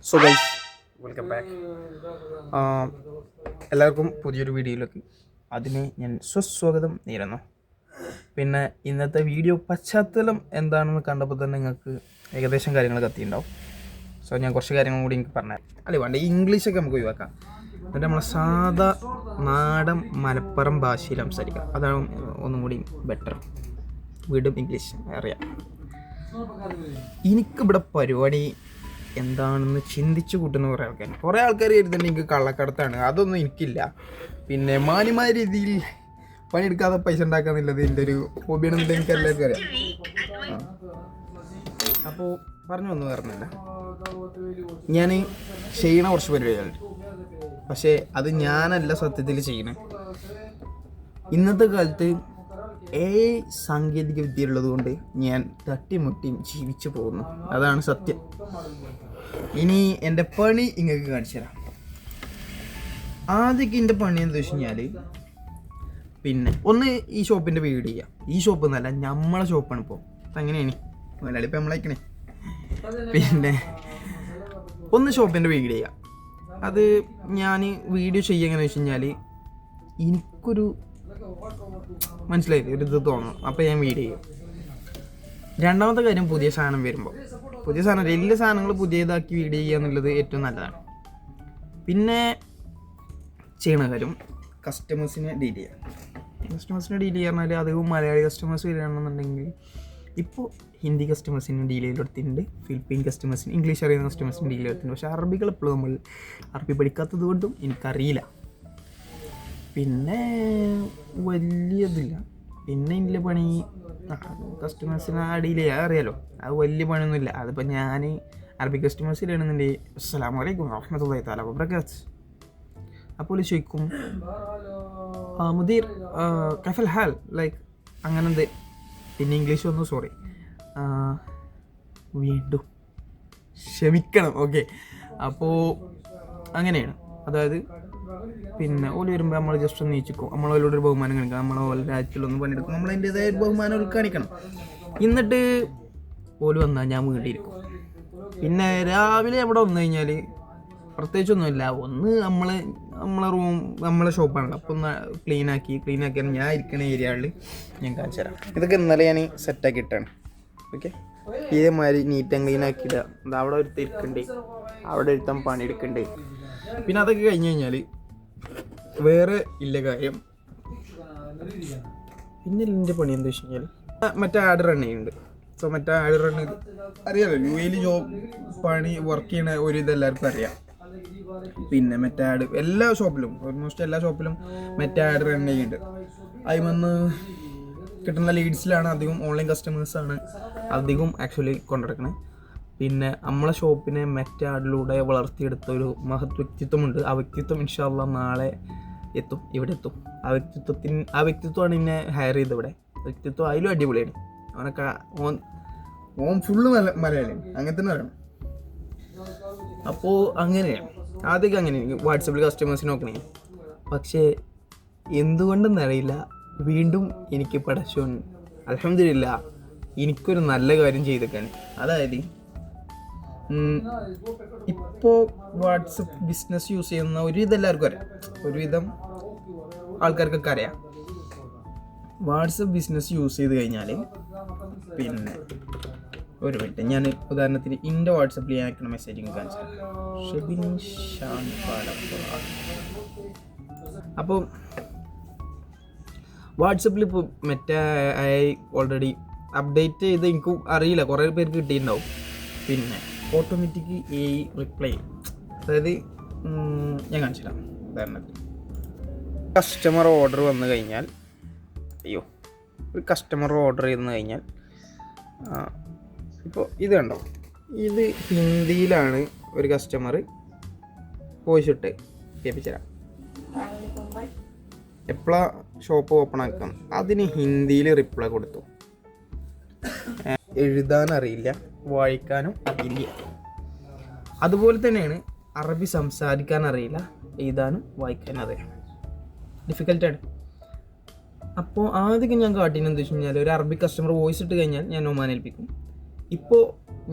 So guys, welcome back. എല്ലാവർക്കും പുതിയൊരു വീഡിയോയിലേക്ക് അതിന് ഞാൻ സ്വസ്വാഗതം നേരുന്നു. പിന്നെ ഇന്നത്തെ വീഡിയോ പശ്ചാത്തലം എന്താണെന്ന് കണ്ടപ്പോൾ തന്നെ നിങ്ങൾക്ക് ഏകദേശം കാര്യങ്ങൾ കത്തിയിട്ടുണ്ടാവും. സോ ഞാൻ കുറച്ച് കാര്യങ്ങളും കൂടി എനിക്ക് പറഞ്ഞുതരാം. അല്ലേ വേണ്ട, ഇംഗ്ലീഷൊക്കെ നമുക്ക് ഒഴിവാക്കാം. എന്നിട്ട് നമ്മളെ സാധാ നാടൻ മലപ്പുറം ഭാഷയിൽ സംസാരിക്കാം. അതാണ് ഒന്നും കൂടി ബെറ്റർ. വീണ്ടും ഇംഗ്ലീഷ് അറിയാം. എനിക്കിവിടെ പരിപാടി എന്താണെന്ന് ചിന്തിച്ചു കൂട്ടുന്ന കുറേ ആൾക്കാർ കരുതുന്നുണ്ട് എനിക്ക് കള്ളക്കടത്താണ്. അതൊന്നും എനിക്കില്ല. പിന്നെ മാന്യമായ രീതിയിൽ പണിയെടുക്കാതെ പൈസ ഉണ്ടാക്കാന്നുള്ളത് എൻ്റെ ഒരു ഹോബിയാണെന്നുള്ളത് എനിക്ക് എല്ലാവർക്കും അറിയാം. അപ്പോൾ പറഞ്ഞു വന്നു പറഞ്ഞില്ല, ഞാൻ ചെയ്യണ കുറച്ച് പരിപാടികളുണ്ട്. പക്ഷേ അത് ഞാനല്ല സത്യത്തിൽ ചെയ്യണേ. ഇന്നത്തെ കാലത്ത് സാങ്കേതിക വിദ്യ ഉള്ളത് കൊണ്ട് ഞാൻ തട്ടിമുട്ടിയും ജീവിച്ചു പോകുന്നു. അതാണ് സത്യം. ഇനി എൻ്റെ പണി ഇങ്ങൾക്ക് കാണിച്ചു തരാം. ആദ്യമൊക്കെ എൻ്റെ പണി എന്താ വെച്ച് കഴിഞ്ഞാൽ, പിന്നെ ഒന്ന് ഈ ഷോപ്പിൻ്റെ വീഡിയോ ചെയ്യാം. ഈ ഷോപ്പ് എന്നല്ല, നമ്മളെ ഷോപ്പാണ് ഇപ്പോൾ. അങ്ങനെയാണ് മലയാളി ഇപ്പം നമ്മളയക്കണേ. പിന്നെ ഒന്ന് ഷോപ്പിൻ്റെ വീഡിയോ ചെയ്യാം. അത് ഞാൻ വീഡിയോ ചെയ്യുക എങ്ങനെയാണെന്ന് വെച്ച് കഴിഞ്ഞാൽ, എനിക്കൊരു മനസ്സിലായില്ലേ, ഒരു ഇത് തോന്നണം. അപ്പോൾ ഞാൻ വീഡിയോ ചെയ്യും. രണ്ടാമത്തെ കാര്യം, പുതിയ സാധനം വരുമ്പോൾ, പുതിയ സാധനം എല്ലാ സാധനങ്ങൾ പുതിയതാക്കി വീഡിയോ ചെയ്യുക എന്നുള്ളത് ഏറ്റവും നല്ലതാണ്. പിന്നെ ചെയ്യണ കാര്യം, കസ്റ്റമേഴ്സിനെ ഡീൽ ചെയ്യാം. കസ്റ്റമേഴ്സിനെ ഡീൽ ചെയ്യുക പറഞ്ഞാൽ അധികവും മലയാളി കസ്റ്റമേഴ്സ് വരികയാണെന്നുണ്ടെങ്കിൽ, ഇപ്പോൾ ഹിന്ദി കസ്റ്റമേഴ്സിന് ഡീൽ ചെയ്തെടുത്തിട്ടുണ്ട്, ഫിലിപ്പീൻ കസ്റ്റമേഴ്സിന്, ഇംഗ്ലീഷ് അറിയുന്ന കസ്റ്റമേഴ്സിന് ഡീൽ ചെയ്തെടുത്തിട്ടുണ്ട്. പക്ഷേ അറബികൾ എപ്പോഴും നമ്മൾ അറബി പഠിക്കാത്തത് കൊണ്ടും എനിക്കറിയില്ല. പിന്നെ വലിയതില്ല. പിന്നെ ഇതിൻ്റെ പണി കസ്റ്റമേഴ്സിനെ ഡീൽ ചെയ്യാൻ അറിയാലോ, അത് വലിയ പണിയൊന്നുമില്ല. അതിപ്പോൾ ഞാൻ അറബി കസ്റ്റമേഴ്സിലാണെന്നുണ്ടെങ്കിൽ അസ്സലാമു അലൈക്കും വറഹ്മത്തുള്ളാഹി തആല വബറകാതുഹു, അപ്പോൾ ചോദിക്കും മുദീർ കൈഫൽ ഹാൽ, ലൈക്ക് അങ്ങനെന്ത്. പിന്നെ ഇംഗ്ലീഷ് വന്നു, സോറി, വീണ്ടും ക്ഷമിക്കണം. ഓക്കെ, അപ്പോൾ അങ്ങനെയാണ്. അതായത് പിന്നെ ഓല് വരുമ്പോൾ നമ്മൾ ജസ്റ്റ് ഒന്ന് നീച്ചിക്കും, നമ്മളോടൊരു ബഹുമാനം കാണിക്കണം. നമ്മൾ ഓല രാജ്യത്തിലൊന്ന് പണിയെടുക്കും, നമ്മൾ അതിൻ്റെതായ ഒരു ബഹുമാനം ഓല് കാണിക്കണം. എന്നിട്ട് ഓല് വന്നാൽ ഞാൻ വീട്ടിലിരിക്കും. പിന്നെ രാവിലെ അവിടെ വന്നു കഴിഞ്ഞാൽ പ്രത്യേകിച്ചൊന്നുമില്ല. ഒന്ന് നമ്മളെ റൂം, നമ്മളെ ഷോപ്പാണല്ലോ, അപ്പോൾ ഒന്ന് ക്ലീനാക്കി ഞാൻ ഇരിക്കുന്ന ഏരിയകളിൽ ഞാൻ കാണിച്ചു തരാം. ഇതൊക്കെ ഇന്നലെ ഞാൻ സെറ്റാക്കി ഇട്ടാണ്. ഓക്കെ, ഇതേമാതിരി നീറ്റ് ആൻഡ് ക്ലീൻ ആക്കിയിടുക. അവിടെ ഒരുത്തം ഇരിക്കണ്ടേ, അവിടെ ഒരുത്തം പണിയെടുക്കണ്ടേ. പിന്നെ അതൊക്കെ കഴിഞ്ഞ് കഴിഞ്ഞാൽ വേറെ ഇല്ല കാര്യം. പിന്നെ എൻ്റെ പണി എന്താ വെച്ച് കഴിഞ്ഞാൽ, മറ്റേ ആഡ് റൺ ചെയ്യുന്നുണ്ട്. സോ മറ്റേ ആഡ് റൺ അറിയാമല്ലോ, യു.എയിൽ ജോബ് പണി വർക്ക് ചെയ്യണ ഒരു ഇതെല്ലാവർക്കും അറിയാം. പിന്നെ മറ്റേ ആഡ് എല്ലാ ഷോപ്പിലും, ഓൾമോസ്റ്റ് എല്ലാ ഷോപ്പിലും മറ്റേ ആഡ് റൺ ചെയ്യുന്നുണ്ട്. അതിൽ കിട്ടുന്ന ലീഡ്സിലാണ് അധികം ഓൺലൈൻ കസ്റ്റമേഴ്സാണ് അധികം ആക്ച്വലി കൊണ്ടുനടക്കുന്നത്. പിന്നെ നമ്മളെ ഷോപ്പിനെ മറ്റേ ആഡിലൂടെ വളർത്തിയെടുത്ത ഒരു മഹത് വ്യക്തിത്വമുണ്ട്. ആ വ്യക്തിത്വം ഇൻഷാ അല്ലാഹ് നാളെ എത്തും, ഇവിടെ എത്തും. ആ വ്യക്തിത്വമാണ് എന്നെ ഹയർ ചെയ്തത് ഇവിടെ. വ്യക്തിത്വം അതിലും അടിപൊളിയാണ്. അവനൊക്കെ ഓൻ ഫുള്ള് മലയാളിയാണ്, അങ്ങനെ തന്നെ പറയണം. അപ്പോൾ അങ്ങനെയാണ്. ആദ്യമൊക്കെ അങ്ങനെയാണ് വാട്സപ്പിൽ കസ്റ്റമേഴ്സിന് നോക്കണേ. പക്ഷേ എന്തുകൊണ്ടെന്നറിയില്ല, വീണ്ടും എനിക്ക് പടച്ചോൻ അൽഹംദുലില്ലാഹ് എനിക്കൊരു നല്ല കാര്യം ചെയ്തേക്കാണ്. അതായത് ഇപ്പോൾ വാട്സപ്പ് ബിസിനസ് യൂസ് ചെയ്യുന്ന ഒരുവിധം എല്ലാവർക്കും അറിയാം, ഒരുവിധം ആൾക്കാർക്കൊക്കെ അറിയാം. വാട്സപ്പ് ബിസിനസ് യൂസ് ചെയ്ത് കഴിഞ്ഞാൽ, പിന്നെ ഒരു മിനിറ്റ്, ഞാൻ ഉദാഹരണത്തിന് എൻ്റെ വാട്സപ്പിൽ ഞാൻ അയക്കുന്ന മെസ്സേജ് കാണിച്ചു. ഷെബിൻ ഷാൻ പാലപ്പുഴ. അപ്പോൾ വാട്സപ്പിൽ ഇപ്പോൾ മറ്റേ ഓൾറെഡി അപ്ഡേറ്റ് ചെയ്ത് എനിക്കും അറിയില്ല, കുറേ പേർക്ക് കിട്ടിയിട്ടുണ്ടാവും. പിന്നെ ഓട്ടോമാറ്റിക് റിപ്ലൈ, അതായത് ഞാൻ കാണിച്ചു തരാം. ഉദാഹരണത്തിന് കസ്റ്റമർ ഓർഡർ വന്നു കഴിഞ്ഞാൽ, ഒരു കസ്റ്റമർ ഓർഡർ ചെയ്തു കഴിഞ്ഞാൽ, ഇപ്പോൾ ഇത് കണ്ടോ, ഇത് ഹിന്ദിയിലാണ് ഒരു കസ്റ്റമർ വോയിസ് ഇട്ട് കേൾപ്പിച്ചു തരാം. എപ്പോഴാണ് ഷോപ്പ് ഓപ്പൺ ആക്കാം, അതിന് ഹിന്ദിയിൽ റിപ്ലൈ കൊടുത്തു. എഴുതാനറിയില്ല, വായിക്കാനും അറിയില്ല. അതുപോലെ തന്നെയാണ് അറബി സംസാരിക്കാൻ അറിയില്ല, എഴുതാനും വായിക്കാനും അറിയാം. ഡിഫിക്കൽട്ടാണ്. അപ്പോൾ ആദ്യം ഞാൻ കാട്ടിനെന്താ വെച്ച് കഴിഞ്ഞാൽ, ഒരു അറബി കസ്റ്റമർ വോയിസ് ഇട്ട് കഴിഞ്ഞാൽ ഞാൻ ഒമാൻ ഏൽപ്പിക്കും. ഇപ്പോൾ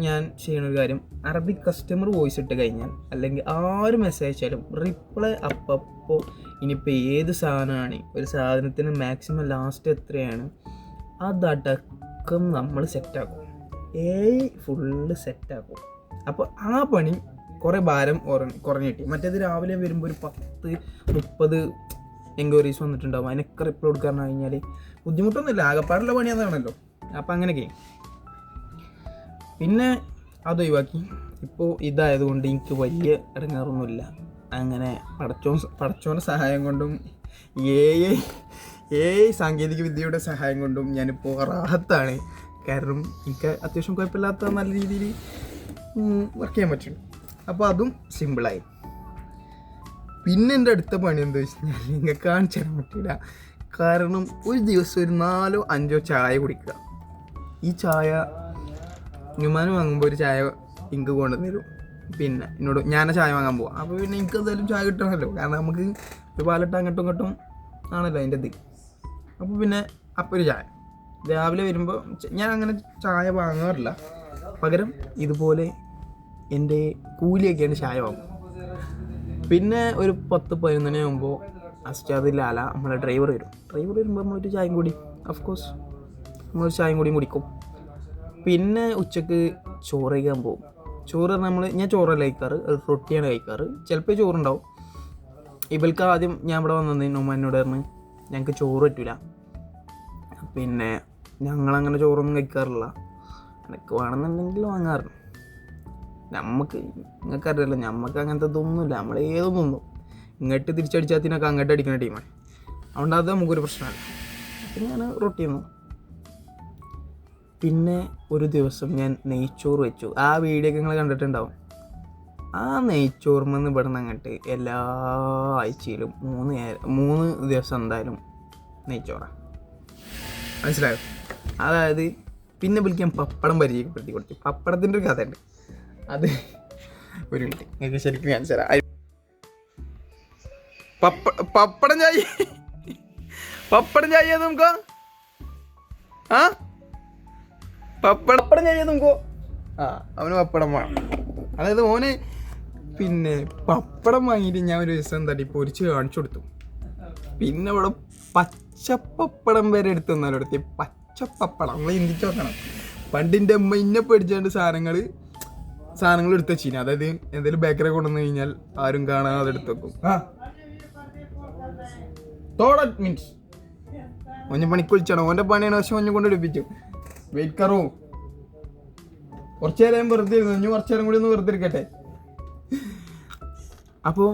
ഞാൻ ചെയ്യുന്ന ഒരു കാര്യം, അറബിക് കസ്റ്റമർ വോയിസ് ഇട്ട് കഴിഞ്ഞാൽ അല്ലെങ്കിൽ ആര് മെസ്സേജ് അയച്ചാലും റിപ്ലൈ അപ്പോൾ ഇനിയിപ്പോൾ ഏത് സാധനമാണ്, ഒരു സാധനത്തിന് മാക്സിമം ലാസ്റ്റ് എത്രയാണ് അതടക്കം നമ്മൾ സെറ്റാക്കും. ഫുള്ള് സെറ്റാക്കും. അപ്പോൾ ആ പണി കുറേ ഭാരം കുറഞ്ഞ് കിട്ടി. മറ്റേത് രാവിലെ വരുമ്പോൾ ഒരു 10-30 എൻക്വയറീസ് വന്നിട്ടുണ്ടാവും. അതിനൊക്കെ റിപ്ലൈ കൊടുക്കാൻ കഴിഞ്ഞാൽ ബുദ്ധിമുട്ടൊന്നുമില്ല, ആകെപ്പാടുള്ള പണി അതാണല്ലോ. അപ്പം അങ്ങനെയൊക്കെ പിന്നെ അത് ഒഴിവാക്കി. ഇപ്പോൾ ഇതായതുകൊണ്ട് എനിക്ക് വലിയ ഇടങ്ങാറൊന്നുമില്ല. അങ്ങനെ പടച്ചോൻ്റെ സഹായം കൊണ്ടും സാങ്കേതിക വിദ്യയുടെ സഹായം കൊണ്ടും ഞാനിപ്പോൾ റാഹത്താണ്. കാരണം എനിക്ക് അത്യാവശ്യം കുഴപ്പമില്ലാത്ത നല്ല രീതിയിൽ വർക്ക് ചെയ്യാൻ പറ്റും. അപ്പോൾ അതും സിമ്പിളായി. പിന്നെ എൻ്റെ അടുത്ത പണി എന്താ വെച്ച് കഴിഞ്ഞാൽ നിങ്ങൾക്ക് കാണിച്ചു തരാൻ പറ്റില്ല. കാരണം ഒരു ദിവസം ഒരു 4-5 ചായ കുടിക്കുക. ഈ ചായ വിമാനം വാങ്ങുമ്പോൾ ഒരു ചായ എനിക്ക് കൊണ്ടുവന്ന് തരും. പിന്നെ എന്നോട് ഞാൻ ചായ വാങ്ങാൻ പോവാം. അപ്പോൾ പിന്നെ എനിക്ക് എന്തായാലും ചായ കിട്ടണമല്ലോ. കാരണം നമുക്ക് ഒരു പാലിട്ട് അങ്ങോട്ടും ഇങ്ങോട്ടും ആണല്ലോ അതിൻ്റെ ഇത്. അപ്പോൾ പിന്നെ അപ്പോൾ ഒരു ചായ രാവിലെ വരുമ്പോൾ ഞാൻ അങ്ങനെ ചായ വാങ്ങാറില്ല. പകരം ഇതുപോലെ എൻ്റെ കൂലിയൊക്കെയാണ് ചായ വാങ്ങും. പിന്നെ ഒരു 10-11 മണി ആകുമ്പോൾ അസ്റ്റാദ് ലാല നമ്മളെ ഡ്രൈവർ വരുമ്പോൾ നമ്മളൊരു ചായയും കൂടി ഓഫ്കോഴ്സ് നമ്മളൊരു ചായയും കൂടിയും കുടിക്കും. പിന്നെ ഉച്ചക്ക് ചോറ് കഴിക്കാൻ പോകും. ചോറ് ഞാൻ ചോറല്ല കഴിക്കാറ്, റൊട്ടിയാണ് കഴിക്കാറ്. ചിലപ്പോൾ ചോറുണ്ടാവും. ഇവൾക്ക് ആദ്യം ഞാൻ ഇവിടെ വന്നതിന് ഉമ്മനോട് പറഞ്ഞ് ഞങ്ങൾക്ക് ചോറ് പറ്റില്ല, പിന്നെ ഞങ്ങളങ്ങനെ ചോറൊന്നും കഴിക്കാറില്ല, എനിക്ക് വേണമെന്നുണ്ടെങ്കിൽ വാങ്ങാറുണ്ട്. നിങ്ങൾക്കറിയാലോ നമുക്ക് അങ്ങനത്തെ ഇതൊന്നുമില്ല. നമ്മൾ ഏതും തിന്നും. ഇങ്ങോട്ട് തിരിച്ചടിച്ചാത്തിനൊക്കെ അങ്ങോട്ട് അടിക്കുന്ന ടീമാണ്. അതുകൊണ്ട് അത് നമുക്കൊരു പ്രശ്നമല്ല. അപ്പം ഞാൻ റൊട്ടി തിന്നു. പിന്നെ ഒരു ദിവസം ഞാൻ നെയ്ച്ചോറ് വെച്ചു. ആ വീഡിയോ ഒക്കെ നിങ്ങൾ കണ്ടിട്ടുണ്ടാവും. ആ നെയ്ച്ചോറുമെന്ന് ഇവിടെ നിന്ന് അങ്ങോട്ട് എല്ലാ ആഴ്ചയിലും 3 ദിവസം എന്തായാലും നെയ്ച്ചോറാണ്. മനസ്സിലായോ? അതായത് പിന്നെ വിളിക്കാൻ പപ്പടം പരിചയപ്പെടുത്തി കൊടുത്തു. പപ്പടത്തിൻ്റെ ഒരു കഥയുണ്ട്. അത് ഒരു മിനിറ്റ് നിങ്ങൾക്ക് ശരിക്കും കാണിച്ചു തരാം. പപ്പടം ചായ നമുക്ക് പപ്പടം ചായ നമുക്കോ അവന് പപ്പടം വേണം. അതായത് ഓന് പിന്നെ പപ്പടം വാങ്ങിയിട്ട് ഞാൻ ഒരു ദിവസം എന്താ പൊരിച്ച് കാണിച്ചു കൊടുത്തു. പിന്നെ ഇവിടെ പച്ചപ്പപ്പടം വരെ എടുത്തു തന്നാലും എടുത്തി. പച്ചപ്പപ്പടം നമ്മൾ ചിന്തിച്ച് നോക്കണം. പണ്ടിൻ്റെ അമ്മ ഇന്നെ പേടിച്ചാണ്ട് സാധനങ്ങൾ എടുത്ത് വെച്ചിന്. അതായത് എന്തെങ്കിലും ബേക്കറി കൊണ്ടുവന്നു കഴിഞ്ഞാൽ ആരും കാണാതെ എടുത്ത് വെക്കും. മീൻസ് ഒഞ്ഞ പണിക്ക് വിളിച്ചാണോ? ഓൻ്റെ പണിയാണ്. പക്ഷെ ഒഞ്ഞ കൊണ്ട് എടുപ്പിച്ചു. വെയിറ്റ് കറോ കുറച്ചു നേരം വെറുതെ ഇരുന്നു. ഇനി കുറച്ചു നേരം കൂടി ഒന്ന് വെറുതെ ഇരിക്കട്ടെ. അപ്പോൾ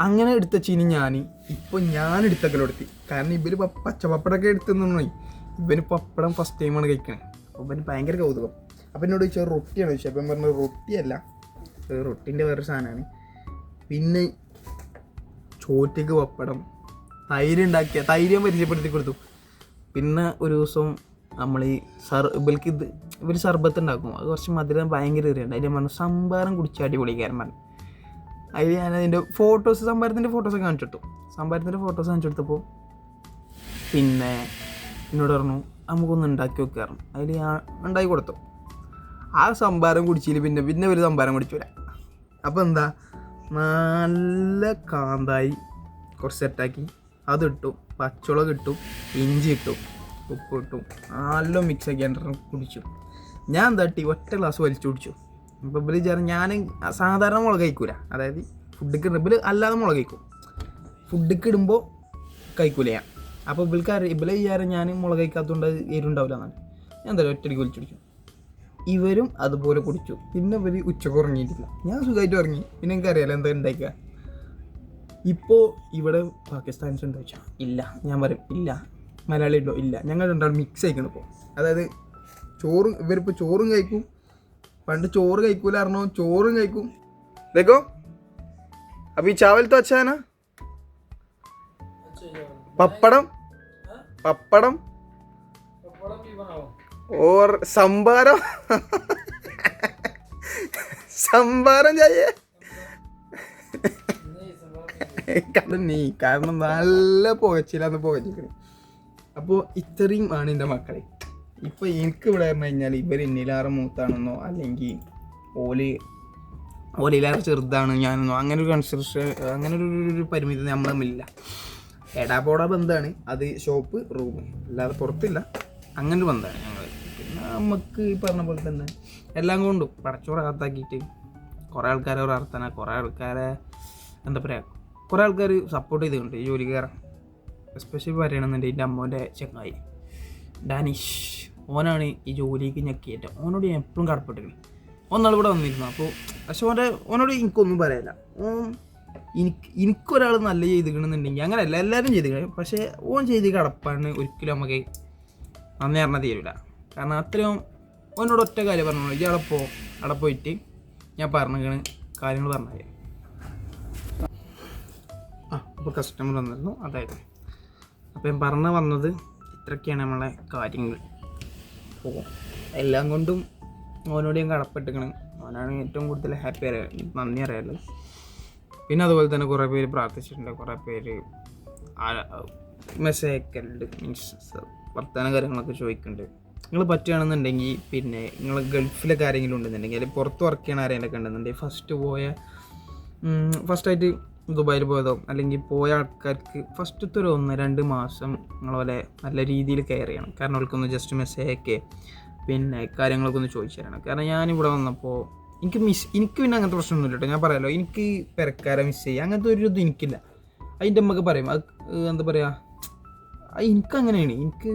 അങ്ങനെ എടുത്ത ചീനി ഇപ്പോൾ ഞാൻ എടുത്തക്കലെടുത്തി. കാരണം ഇവര് പച്ചപ്പപ്പടമൊക്കെ എടുത്തെന്നു. ഇവന് പപ്പടം ഫസ്റ്റ് ടൈമാണ് കഴിക്കണേ. അപ്പോൾ ഇവന് ഭയങ്കര കൗതുകം. അപ്പം എന്നോട് ചോദിച്ചാൽ റൊട്ടിയാണ് ചോദിച്ചത്. അപ്പം പറഞ്ഞത് റൊട്ടിയല്ല, റൊട്ടിൻ്റെ വേറൊരു സാധനമാണ്. പിന്നെ ചോറ്റയ്ക്ക് പപ്പടം, തൈര് ഞാൻ പരിചയപ്പെടുത്തി കൊടുത്തു. പിന്നെ ഒരു ദിവസം നമ്മൾ ഈ ഇവർ സർബത്ത് ഉണ്ടാക്കും. അത് കുറച്ച് മധുരം ഭയങ്കര ഏറിയുണ്ട്. അതിൽ പറഞ്ഞു സംഭാരം കുടിച്ച് അടിപൊളിക്കാരൻ പറഞ്ഞു. അതിൽ ഞാൻ അതിൻ്റെ സംഭാരത്തിൻ്റെ ഫോട്ടോസൊക്കെ കാണിച്ചിട്ടു. സംഭാരത്തിൻ്റെ ഫോട്ടോസ് കാണിച്ചെടുത്തപ്പോൾ പിന്നെ എന്നോട് പറഞ്ഞു നമുക്കൊന്ന് ഉണ്ടാക്കി വെക്കാറുണ്ട്. അതിൽ ഞാൻ ഉണ്ടാക്കി കൊടുത്തു. ആ സംഭാരം കുടിച്ചില്ല. പിന്നെ ഒരു സംഭാരം കുടിച്ചില്ല. അപ്പോൾ എന്താ നല്ല കാന്തായി കുറച്ച് സെറ്റാക്കി അതിട്ടു, പച്ചമുളക് ഇട്ടു, ഇഞ്ചി ഇട്ടു, ഉപ്പ് ഇട്ടു, നല്ല മിക്സ് ആക്കി കുടിച്ചു. ഞാൻ തട്ടി ഒറ്റ ഗ്ലാസ് വലിച്ചു കുടിച്ചു. ഇപ്പോൾ ഇവർ ഞാൻ സാധാരണ മുളക് കഴിക്കൂല. അതായത് ഫുഡിക്ക് ഇവർ അല്ലാതെ മുളക് കഴിക്കും. ഫുഡിക്ക് ഇടുമ്പോൾ കഴിക്കൂല ഞാൻ. അപ്പോൾ ഇവലെ വിചാരം ഞാൻ മുളക് കഴിക്കാത്തതുകൊണ്ട് എരുണ്ടാവില്ല എന്നാണ്. ഞാൻ എന്തായാലും ഒറ്റയ്ക്ക് വലിച്ചു കുടിച്ചു. ഇവരും അതുപോലെ കുടിച്ചു. പിന്നെ ഇവർ ഉച്ചക്ക് ഉറങ്ങിയിട്ടില്ല. ഞാൻ സുഖമായിട്ട് ഉറങ്ങി. പിന്നെ എനിക്കറിയാലോ എന്താ ഉണ്ടാക്കുക. ഇപ്പോൾ ഇവിടെ പാകിസ്ഥാൻസ് ഉണ്ടോ ചോദിച്ചാൽ ഇല്ല. ഞാൻ പറയും ഇല്ല. മലയാളി ഉണ്ടോ? ഇല്ല. ഞങ്ങൾ രണ്ടാളും മിക്സ് ആയിക്കണം ഇപ്പോൾ. അതായത് ഇവരിപ്പോൾ ചോറും കഴിക്കും. പണ്ട് ചോറ് കഴിക്കൂലായിരുന്നോ? ചോറും കഴിക്കും. देखो अभी चावल तो अच्छा है ना. पपड़म और संभारम चाहिए. കാരണം നല്ല പുകച്ചില്ലാന്ന് പുകച്ചിരിക്കണം. അപ്പോൾ ഇത്രയും ആണ് എൻ്റെ മക്കളെ. ഇപ്പോൾ എനിക്ക് ഇവിടെ പറഞ്ഞു കഴിഞ്ഞാൽ ഇവർ എന്നിലാറ് മൂത്താണെന്നോ അല്ലെങ്കിൽ ഓലിലേറെ ചെറുതാണ് ഞാനെന്നോ അങ്ങനെ ഒരു കൺസിഡറേഷൻ അങ്ങനെ ഒരു പരിമിതി നമ്മൾ തമ്മിലില്ല. എടാപോടാ ബന്ധമാണ് അത്. ഷോപ്പ് റൂം അല്ലാതെ പുറത്തില്ല. അങ്ങനെ ഒരു ബന്ധമാണ് ഞങ്ങൾ. പിന്നെ നമുക്ക് ഈ പറഞ്ഞ പോലെ തന്നെ എല്ലാം കൊണ്ടും പടച്ചോറ് അകത്താക്കിയിട്ട് കുറേ ആൾക്കാരെ പ്രാർത്ഥന, കുറേ ആൾക്കാരെ എന്താ പറയുക, കുറേ ആൾക്കാർ സപ്പോർട്ട് ചെയ്തിട്ടുണ്ട് ഈ ജോലി കയറാൻ. എസ്പെഷ്യലി പറയണമെന്നുണ്ടെങ്കിൽ എൻ്റെ അമ്മോൻ്റെ ചങ്ങായി ഡാനിഷ്, ഓനാണ് ഈ ജോലിക്ക് ഞെക്കിയിട്ട്. ഓനോട് ഞാൻ എപ്പോഴും കടപ്പെട്ടിരിക്കുന്നു. ഒന്നാളിവിടെ വന്നിരുന്നു. അപ്പോൾ പക്ഷെ ഓനോട് എനിക്കൊന്നും പറയാനില്ല. എനിക്കൊരാൾ നല്ല ചെയ്തിക്കണമെന്നുണ്ടെങ്കിൽ അങ്ങനെയല്ല, എല്ലാവരും ചെയ്തിക്കണം. പക്ഷേ ഓൻ ചെയ്ത് കടപ്പാണ് ഒരിക്കലും നമുക്ക് നന്ദി പറഞ്ഞാൽ തീരില്ല. കാരണം അത്രയും ഓനോട് ഒറ്റ കാര്യം പറഞ്ഞു, ഈ അവിടെ പോയിട്ട് ഞാൻ പറഞ്ഞിരിക്കണ കാര്യങ്ങൾ പറഞ്ഞാൽ. അപ്പോൾ കസ്റ്റമർ വന്നിരുന്നു, അതായത് അപ്പോൾ ഞാൻ പറഞ്ഞു വന്നത് ഇത്രയൊക്കെയാണ് നമ്മളെ കാര്യങ്ങൾ. അപ്പോൾ എല്ലാം കൊണ്ടും ഓനോട് ഞാൻ കടപ്പെട്ടിരിക്കണം. ഓനാണ് ഏറ്റവും കൂടുതൽ നന്ദി അറിയാമല്ലോ. പിന്നെ അതുപോലെ തന്നെ കുറേ പേര് പ്രാർത്ഥിച്ചിട്ടുണ്ട്, കുറേ പേര് മെസ്സേജ് അയക്കലുണ്ട്, മീൻസ് വർത്തമാന കാര്യങ്ങളൊക്കെ ചോദിക്കുന്നുണ്ട്. നിങ്ങൾ പറ്റുകയാണെന്നുണ്ടെങ്കിൽ പിന്നെ നിങ്ങൾ ഗൾഫിലെ കാര്യങ്ങളും ഉണ്ടെന്നുണ്ടെങ്കിൽ അല്ലെങ്കിൽ പുറത്ത് വർക്ക് ചെയ്യണ ആരെയൊക്കെ ഉണ്ടെന്നുണ്ടെങ്കിൽ ഫസ്റ്റായിട്ട് ദുബായിൽ പോയതോ അല്ലെങ്കിൽ പോയ ആൾക്കാർക്ക് ഫസ്റ്റത്തെ ഒരു 1-2 മാസം നിങ്ങളെ നല്ല രീതിയിൽ കെയർ ചെയ്യണം. കാരണം അവർക്കൊന്ന് ജസ്റ്റ് മെസ്സേജ് അയക്കുക, പിന്നെ കാര്യങ്ങളൊക്കെ ഒന്ന് ചോദിച്ചു തരണം. കാരണം ഞാനിവിടെ വന്നപ്പോൾ എനിക്ക് പിന്നെ അങ്ങനത്തെ പ്രശ്നമൊന്നുമില്ല കേട്ടോ. ഞാൻ പറയാമല്ലോ, എനിക്ക് പെരക്കാരെ മിസ് ചെയ്യുക അങ്ങനത്തെ ഒരു ഇതും എനിക്കില്ല. അതിൻ്റെ അമ്മക്ക് പറയും അത് എന്താ പറയുക, എനിക്കങ്ങനെയാണ്. എനിക്ക്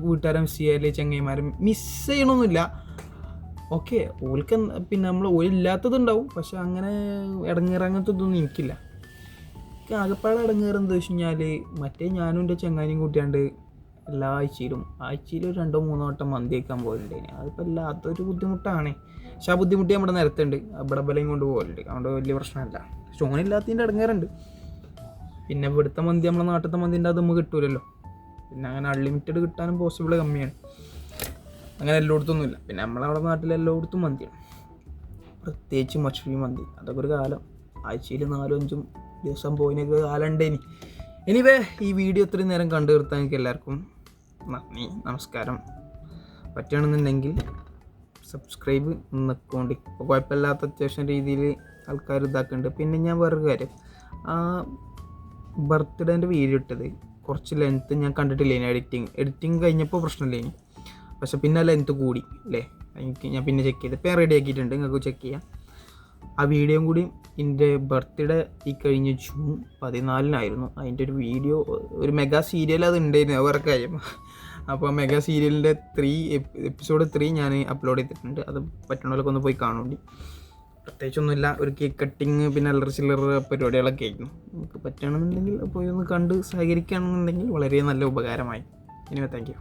വീട്ടുകാരെ മിസ് ചെയ്യുക അല്ലെങ്കിൽ ചങ്ങായിമാരെ മിസ് ചെയ്യണമെന്നില്ല. ഓക്കെ, ഓൾക്ക് പിന്നെ നമ്മൾ ഓലില്ലാത്തതുണ്ടാവും, പക്ഷെ അങ്ങനെ ഇടങ്ങേറ് അങ്ങനത്തെ ഇതൊന്നും എനിക്കില്ല. എനിക്ക് ആകെപ്പാടെ ഇടങ്ങേറ് എന്താ വെച്ച് കഴിഞ്ഞാൽ മറ്റേ ഞാനും എൻ്റെ ചങ്ങാനും കൂട്ടിയാണ്ട് എല്ലാ ആഴ്ചയിലും 2-3 വട്ടം മന്തി വയ്ക്കാൻ പോകലുണ്ട്. അതിപ്പോൾ എല്ലാത്തൊരു ബുദ്ധിമുട്ടാണ്. പക്ഷെ ആ ബുദ്ധിമുട്ട് നമ്മുടെ നിരത്തുണ്ട്, ഇവിടെ ബലയും കൊണ്ട് പോകലുണ്ട്. അതുകൊണ്ട് വലിയ പ്രശ്നമല്ല. പക്ഷെ ഓനില്ലാത്തതിൻ്റെ ഇടങ്ങേറുണ്ട്. പിന്നെ ഇവിടുത്തെ മന്തി നമ്മളെ നാട്ടിലത്തെ മന്തിൻ്റെ അത് നമുക്ക് കിട്ടൂലല്ലോ. പിന്നെ അങ്ങനെ അൺലിമിറ്റഡ് കിട്ടാനും പോസിബിൾ കമ്മിയാണ്. അങ്ങനെ എല്ലായിടത്തൊന്നുമില്ല. പിന്നെ നമ്മളവിടെ നാട്ടിൽ എല്ലായിടത്തും മന്തിയാണ്, പ്രത്യേകിച്ച് മഷ്റൂം മന്തി. അതൊക്കെ ഒരു കാലം, ആഴ്ചയിൽ 4-5 ദിവസം പോയിനൊക്കെ കാലം ഉണ്ടേനി. എനിവേ ഈ വീഡിയോ ഇത്രയും നേരം കണ്ടു തീർത്താൻ എനിക്ക് എല്ലാവർക്കും നന്ദി, നമസ്കാരം. പറ്റുകയാണെന്നുണ്ടെങ്കിൽ സബ്സ്ക്രൈബ് നിൽക്കൊണ്ടി. ഇപ്പോൾ കുഴപ്പമില്ലാത്ത അത്യാവശ്യം രീതിയിൽ ആൾക്കാർ ഇതാക്കുന്നുണ്ട്. പിന്നെ ഞാൻ വേറൊരു കാര്യം, ആ ബർത്ത്ഡേൻ്റെ വീഡിയോ ഇട്ടത് കുറച്ച് ലെങ്ത്ത് ഞാൻ കണ്ടിട്ടില്ലേനി. എഡിറ്റിങ് കഴിഞ്ഞപ്പോൾ പ്രശ്നമില്ലേനി, പക്ഷെ പിന്നെ ലെങ്ത്ത് കൂടി അല്ലേ. ഞാൻ പിന്നെ ചെക്ക് ചെയ്ത് ഇപ്പോൾ റെഡി ആക്കിയിട്ടുണ്ട്, നിങ്ങൾക്ക് ചെക്ക് ചെയ്യാം. ആ വീഡിയോയും കൂടി എൻ്റെ ബർത്ത്ഡേ ഈ കഴിഞ്ഞ ജൂൺ 14-നായിരുന്നു. അതിൻ്റെ ഒരു വീഡിയോ, ഒരു മെഗാ സീരിയൽ അത് ഉണ്ടായിരുന്നു, വേറെ കാര്യം. അപ്പോൾ മെഗാ സീരിയലിൻ്റെ എപ്പിസോഡ് 3 ഞാൻ അപ്ലോഡ് ചെയ്തിട്ടുണ്ട്. അത് പറ്റുന്നവരൊക്കെ ഒന്ന് പോയി കാണുന്നുണ്ട്. പ്രത്യേകിച്ചൊന്നുമില്ല, ഒരു കേക്ക് കട്ടിങ് പിന്നെ അല്ലറ ചില്ലറ പരിപാടികളൊക്കെ ആയിരുന്നു. നമുക്ക് പറ്റുകയാണെന്നുണ്ടെങ്കിൽ പോയി ഒന്ന് കണ്ട് സഹകരിക്കുകയാണെന്നുണ്ടെങ്കിൽ വളരെ നല്ല ഉപകാരമായി. ഇനി താങ്ക് യു.